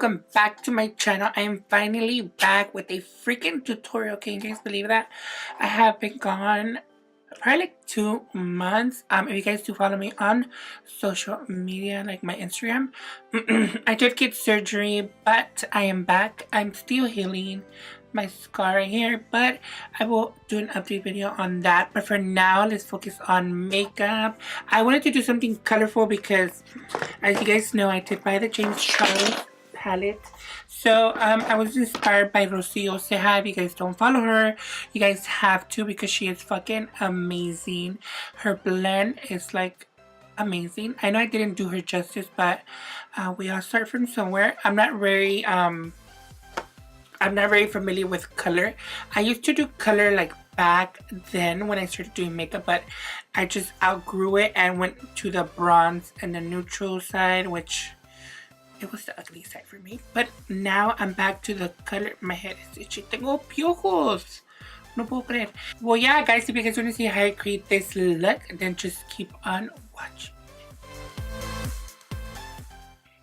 welcome back to my channel. I am finally back with a freaking tutorial. Can you guys believe that? I have been gone probably like 2 months. If you guys do follow me on social media, like my Instagram, I did get surgery, but I am back. I'm still healing my scar right here, but I will do an update video on that. But for now, let's focus on makeup. I wanted to do something colorful because, as you guys know, I did buy the James Charles palette. So I was inspired by Rocio Ceja. If you guys don't follow her, you guys have to, because she is fucking amazing. Her blend is like amazing. I know I didn't do her justice, but we all start from somewhere. I'm not very familiar with color. I used to do color like back then when I started doing makeup, but I just outgrew it and went to the bronze and the neutral side, which it was the ugly side for me. But now I'm back to the color. My head is itchy. Tengo piojos. No puedo creer. Well, yeah, guys, if you guys want to see how I create this look, then just keep on watching.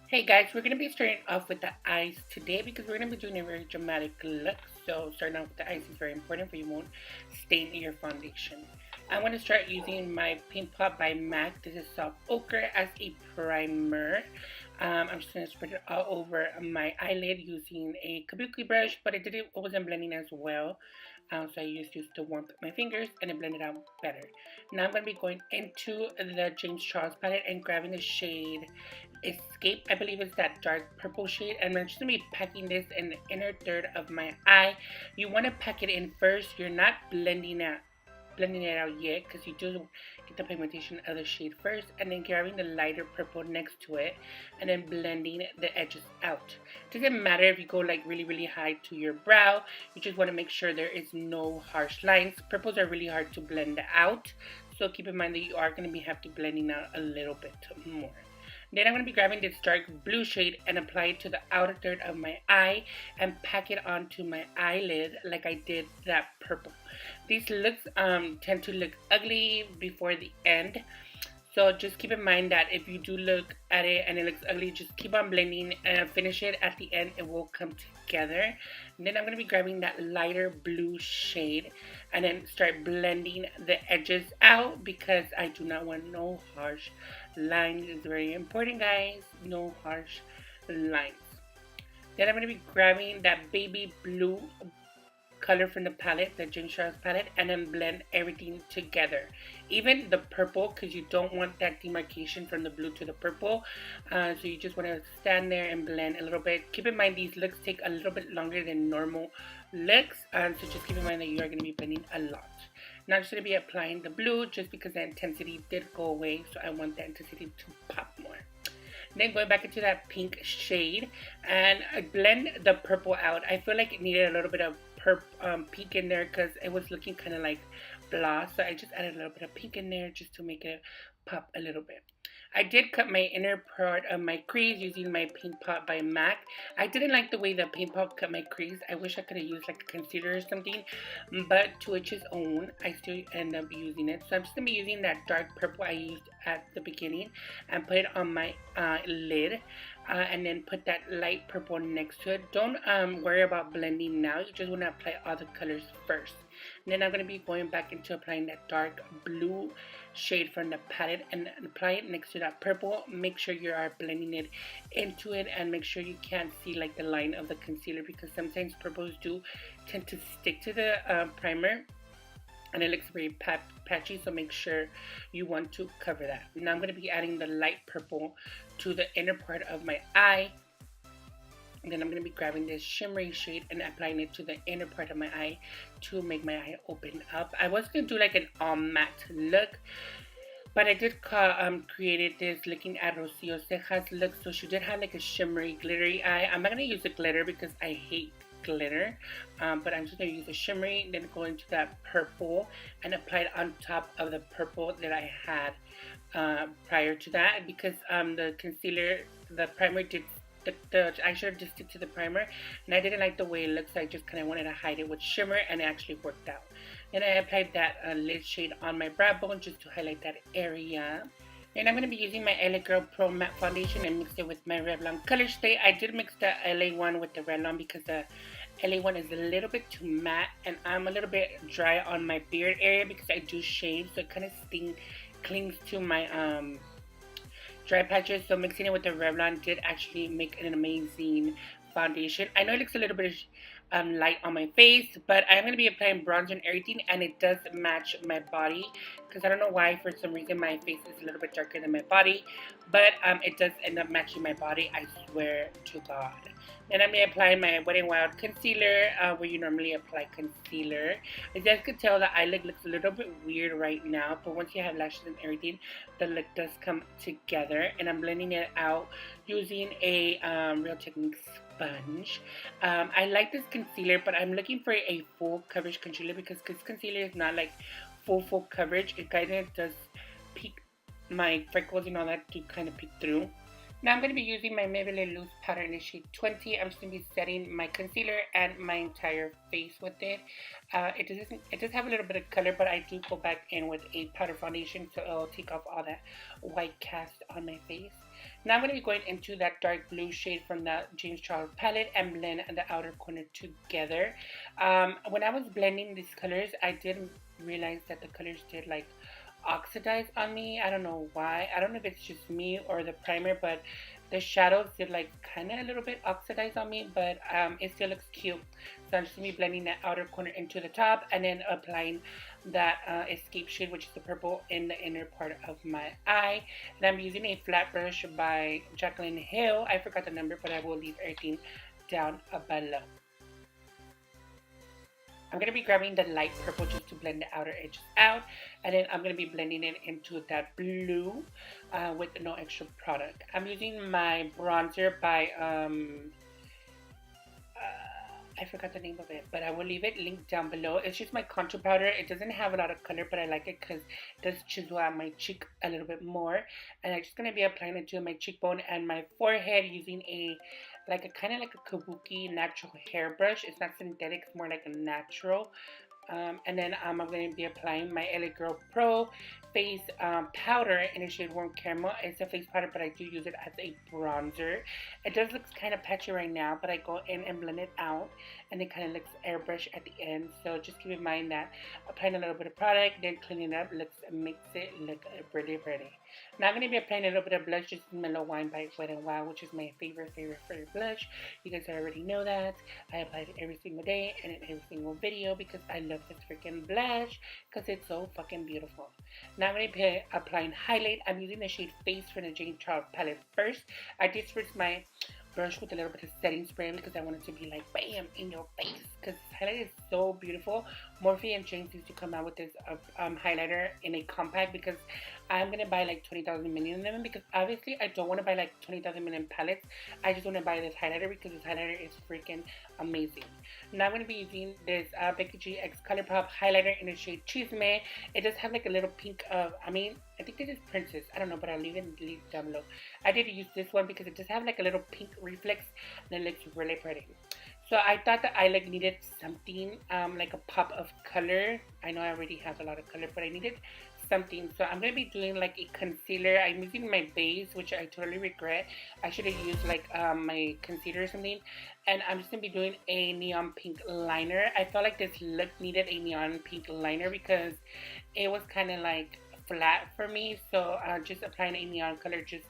Hey guys, we're going to be starting off with the eyes today because we're going to be doing a very dramatic look. So starting off with the eyes is very important for you won't stain your foundation. I want to start using my Pink Pot by MAC. This is Soft Ochre as a primer. I'm just going to spread it all over my eyelid using a kabuki brush, but it wasn't blending as well. So I used to warm up my fingers and it blended out better. Now I'm going to be going into the James Charles palette and grabbing the shade Escape. I believe it's that dark purple shade, and I'm just going to be packing this in the inner third of my eye. You want to pack it in first. You're not blending it out yet, because you do get the pigmentation of the shade first, and then grabbing the lighter purple next to it and then blending the edges out. Doesn't matter if you go like really high to your brow. You just want to make sure there is no harsh lines. Purples are really hard to blend out, so keep in mind that you are going to have to blending out a little bit more. Then I'm going to be grabbing this dark blue shade and apply it to the outer third of my eye and pack it onto my eyelid like I did that purple. These looks tend to look ugly before the end. So just keep in mind that if you do look at it and it looks ugly, just keep on blending and finish it. At the end, it will come together. And then I'm going to be grabbing that lighter blue shade and then start blending the edges out because I do not want no harsh lines. It's very important, guys. No harsh lines. Then I'm going to be grabbing that baby blue color from the palette, the James Charles palette, and then blend everything together. Even the purple, because you don't want that demarcation from the blue to the purple. So you just want to stand there and blend a little bit. Keep in mind these looks take a little bit longer than normal looks. So just keep in mind that you are going to be blending a lot. Now I'm just going to be applying the blue just because the intensity did go away. So I want the intensity to pop more. Then going back into that pink shade and I blend the purple out. I feel like it needed a little bit of pink in there because it was looking kind of like blah, so I just added a little bit of pink in there just to make it pop a little bit. I did cut my inner part of my crease using my Pink Pot by MAC. I didn't like the way the Pink Pot cut my crease. I wish I could have used like a concealer or something, but to each his own. I still end up using it. So I'm just going to be using that dark purple I used at the beginning and put it on my lid. And then put that light purple next to it. Don't worry about blending now. You just want to apply all the colors first. And then I'm going to be going back into applying that dark blue shade from the palette and apply it next to that purple. Make sure you are blending it into it and make sure you can't see like the line of the concealer because sometimes purples do tend to stick to the primer. And it looks very patchy, so make sure you want to cover that. Now I'm going to be adding the light purple to the inner part of my eye. And then I'm going to be grabbing this shimmery shade and applying it to the inner part of my eye to make my eye open up. I was going to do like an all matte look, but I did created this looking at Rocio Ceja's look. So she did have like a shimmery, glittery eye. I'm not going to use the glitter because I hate glitter, but I'm just going to use a shimmery, then go into that purple and apply it on top of the purple that I had prior to that because the concealer, the primer did the eyeshadow just stick to the primer and I didn't like the way it looks. So I just kind of wanted to hide it with shimmer and it actually worked out. Then I applied that lid shade on my brow bone just to highlight that area. And I'm going to be using my LA Girl Pro Matte Foundation and mix it with my Revlon Colorstay. I did mix the LA one with the Revlon because the LA one is a little bit too matte, and I'm a little bit dry on my beard area because I do shave, so it kind of clings to my dry patches. So mixing it with the Revlon did actually make an amazing foundation. I know it looks a little bit light on my face, but I'm going to be applying bronzer and everything, and it does match my body because I don't know why, for some reason my face is a little bit darker than my body, but it does end up matching my body, I swear to God. Then I'm going to apply my Wet n Wild concealer, where you normally apply concealer. As you guys can tell, the eye look looks a little bit weird right now, but once you have lashes and everything, the look does come together. And I'm blending it out using a Real Techniques sponge. I like this concealer, but I'm looking for a full coverage concealer because this concealer is not like full coverage. It kind of does peek my freckles and all that to kind of peek through. Now I'm going to be using my Maybelline Loose Powder in the shade 20. I'm just going to be setting my concealer and my entire face with it. It does have a little bit of color, but I do go back in with a powder foundation, so it'll take off all that white cast on my face. Now I'm going to be going into that dark blue shade from the James Charles palette and blend the outer corner together. When I was blending these colors, I did realize that the colors did like oxidize on me. I don't know why. I don't know if it's just me or the primer, but the shadows did like kind of a little bit oxidize on me, but it still looks cute. So I'm just going to be blending that outer corner into the top and then applying that Escape shade, which is the purple, in the inner part of my eye. And I'm using a flat brush by Jaclyn Hill. I forgot the number, but I will leave everything down below. I'm going to be grabbing the light purple just to blend the outer edges out, and then I'm going to be blending it into that blue with no extra product. I'm using my bronzer by, I forgot the name of it, but I will leave it linked down below. It's just my contour powder. It doesn't have a lot of color, but I like it because it does chisel out my cheek a little bit more. And I'm just going to be applying it to my cheekbone and my forehead using a kind of like a kabuki natural hairbrush. It's not synthetic, it's more like a natural. And then I'm going to be applying my LA Girl Pro face powder in the shade Warm Caramel. It's a face powder, but I do use it as a bronzer. It does look kind of patchy right now, but I go in and blend it out, and it kind of looks airbrush at the end. So just keep in mind that applying a little bit of product, then cleaning it up, makes it look pretty pretty. Now I'm going to be applying a little bit of blush, just Mellow Wine by Wet n Wild, which is my favorite blush. You guys already know that. I apply it every single day and in every single video because I love this freaking blush because it's so fucking beautiful. Now I'm going to be applying highlight. I'm using the shade Face from the James Charles palette first. I did spritz my brush with a little bit of setting spray because I want it to be like bam in your face because this highlight is so beautiful. Morphe and James used to come out with this highlighter in a compact because I'm going to buy like 20,000 million of them because obviously I don't want to buy like 20,000 million palettes. I just want to buy this highlighter because this highlighter is freaking amazing. Now I'm going to be using this Becky G X Colourpop highlighter in the shade Chisme. It does have like a little pink of, I think this is Princess. I don't know, but I'll leave it down below. I did use this one because it does have like a little pink reflex and it looks really pretty. So I thought that I needed something like a pop of color. I know I already have a lot of color, but I needed something. So I'm going to be doing like a concealer. I'm using my base, which I totally regret. I should have used like my concealer or something. And I'm just going to be doing a neon pink liner. I felt like this look needed a neon pink liner because it was kind of like flat for me. So just applying a neon color just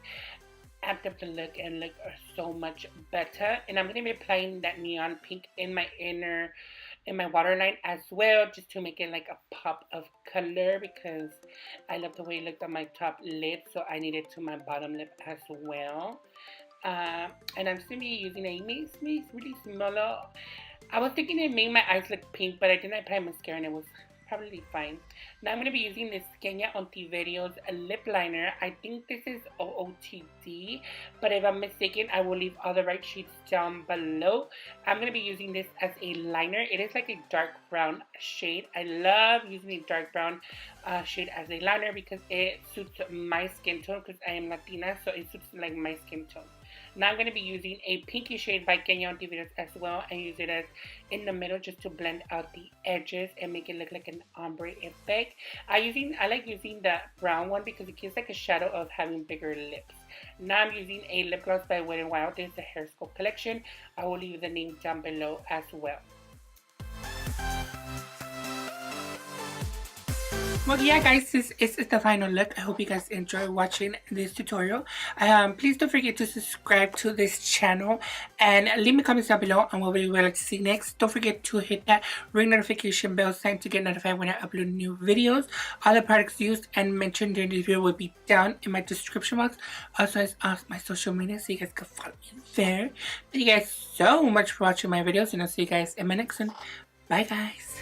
amped up the look and look so much better. And I'm going to be applying that neon pink in my waterline as well, just to make it like a pop of color because I love the way it looked on my top lip, so I need it to my bottom lip as well. And I'm just going to be using a really small. I was thinking it made my eyes look pink, but I didn't apply mascara and it was probably fine. Now I'm going to be using this Kenia Ontiverios lip liner. I think this is OOTD, but if I'm mistaken, I will leave all the right shades down below. I'm going to be using this as a liner. It is like a dark brown shade. I love using a dark brown shade as a liner because it suits my skin tone because I am Latina, so it suits like my skin tone. Now I'm going to be using a pinky shade by Kenia on videos as well, and use it as in the middle just to blend out the edges and make it look like an ombre effect. I like using the brown one because it gives like a shadow of having bigger lips. Now I'm using a lip gloss by Wet n Wild. This is the Hair Sculpt collection. I will leave the name down below as well. Well, yeah, guys, this is the final look. I hope you guys enjoy watching this tutorial. Please don't forget to subscribe to this channel and leave me comments down below on what you would like to see next. Don't forget to hit that ring notification bell sign to get notified when I upload new videos. All the products used and mentioned during this video will be down in my description box, also as my social media, so you guys can follow me there. Thank you guys so much for watching my videos, and I'll see you guys in my next one. Bye, guys.